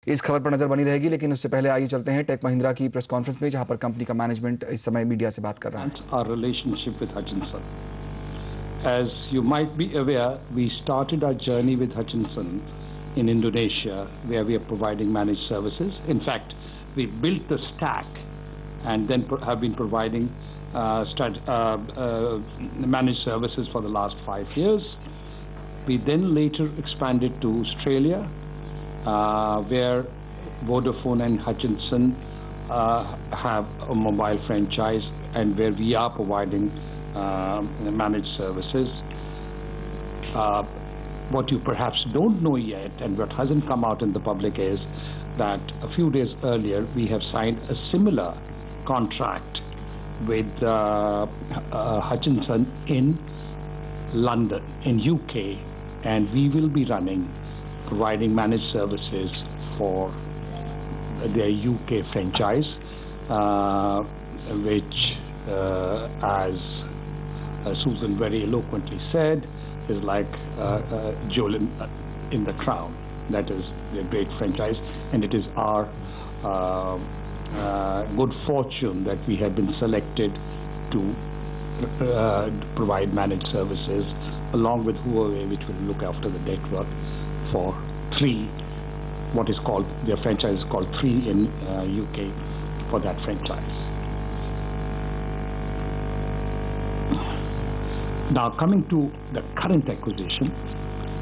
इस खबर पर नजर बनी रहेगी, लेकिन उससे पहले आइए चलते हैं टेक महिंद्रा की प्रेस कॉन्फ्रेंस में, जहां पर कंपनी का मैनेजमेंट इस समय मीडिया से बात कर रहा है। Our relationship with Hutchinson. As you might be aware, we started our journey with Hutchinson in Indonesia, where we are providing managed services. In fact, we built the stack and then have been providing managed services for the last 5 years. We then later expanded to Australia, where Vodafone and Hutchinson have a mobile franchise and where we are providing managed services. What you perhaps don't know yet and what hasn't come out in the public is that a few days earlier we have signed a similar contract with Hutchinson in London, in UK, and we will be providing managed services for their UK franchise, which, as Susan very eloquently said, is like Jewel in the Crown. That is a great franchise, and it is our good fortune that we have been selected to provide managed services along with Huawei, which will look after the network for what is called, their franchise is called 3 in UK for that franchise. Now coming to the current acquisition,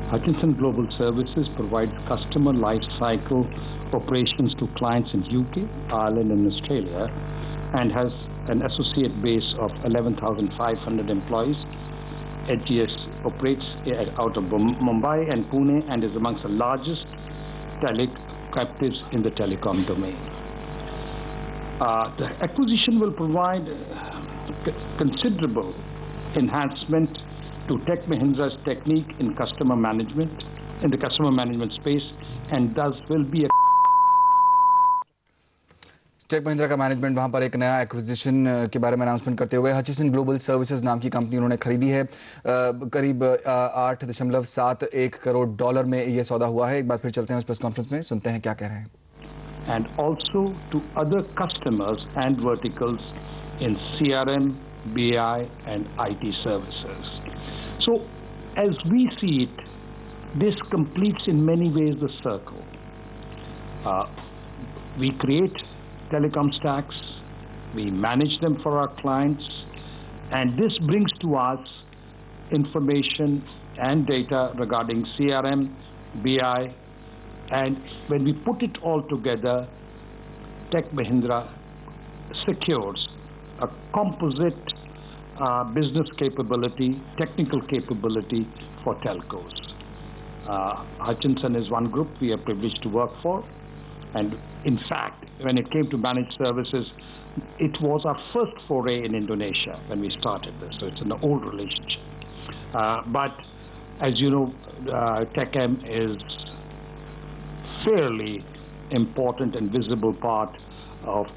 Hutchinson Global Services provides customer life cycle operations to clients in UK, Ireland and Australia, and has an associate base of 11,500 employees. HGS operates out of Mumbai and Pune and is amongst the largest captives in the telecom domain. The acquisition will provide considerable enhancement to Tech Mahindra's technique in customer management, in the customer management space, and thus will be a Tech Mahindra का management वहां पर एक नया acquisition के बारे में announcement करते हुए हचिसन ग्लोबल सर्विसेज नाम की कंपनी उन्होंने खरीदी है। करीब $8.71 करोड़ में यह सौदा हुआ है। एक बार फिर चलते हैं उस प्रेस कॉन्फ्रेंस में, सुनते हैं क्या कह रहे हैं। And also to other customers and verticals in CRM, BI and IT services. So as we see it, this completes in many ways the circle. We create telecom stacks, we manage them for our clients, and this brings to us information and data regarding CRM, BI, and when we put it all together, Tech Mahindra secures a composite business capability, technical capability for telcos. Hutchinson is one group we are privileged to work for. And in fact, when it came to managed services, it was our first foray in Indonesia when we started this. So it's an old relationship. But as you know, TechM is fairly important and visible part of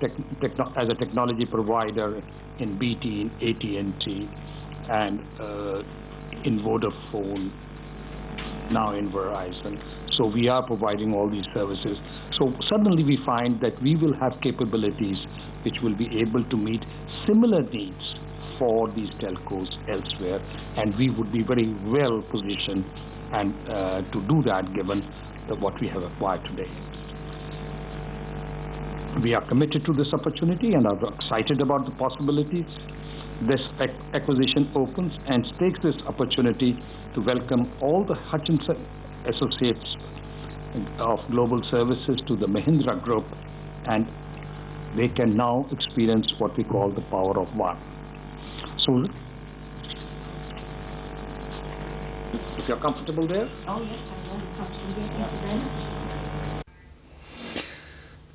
as a technology provider in BT, in AT&T, and in Vodafone, now in Verizon. So we are providing all these services. So suddenly we find that we will have capabilities which will be able to meet similar needs for these telcos elsewhere, and we would be very well positioned and to do that given what we have acquired today. We are committed to this opportunity and are excited about the possibilities this acquisition opens, and takes this opportunity to welcome all the Hutchinson associates of global services to the Mahindra Group, and they can now experience what we call the power of one. So, if you're comfortable there? Oh yes, I'm very comfortable there. Thank you very much.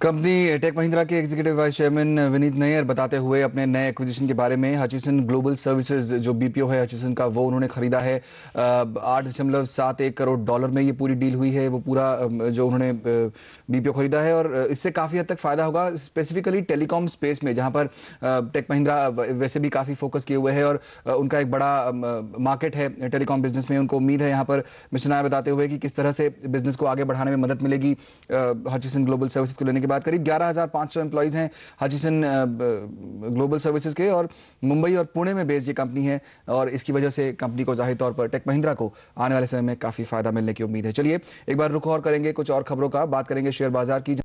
Company Tech Mahindra के executive vice chairman Vineet Nayyar बताते हुए अपने नए acquisition के बारे में, Hutchison Global Services जो BPO है हचिसन का, वो उन्होंने खरीदा है 8.71 करोड़ डॉलर में ये पूरी डील हुई है। वो पूरा जो उन्होंने बीपीओ खरीदा है और इससे काफ़ी हद तक फ़ायदा होगा स्पेसिफिकली टेलीकॉम स्पेस में, जहां पर टेक महिंद्रा वैसे भी काफ़ी फोकस किए हुए है और उनका एक बड़ा मार्केट है टेलीकॉम बिजनेस में। उनको उम्मीद है यहाँ पर मिस्टर नायर बताते हुए कि किस तरह से बिजनेस को आगे बढ़ाने में मदद मिलेगी हचिसन ग्लोबल सर्विसेज को लेने के बाद। करीब 11,500 एम्प्लॉइज हैं हचिसन ग्लोबल सर्विसेज के और मुंबई और पुणे में बेस्ड ये कंपनी है और इसकी वजह से कंपनी को जाहिर तौर पर टेक महिंद्रा को आने वाले समय में काफी फायदा मिलने की उम्मीद है। चलिए एक बार रुख और करेंगे कुछ और खबरों का, बात करेंगे शेयर बाजार की।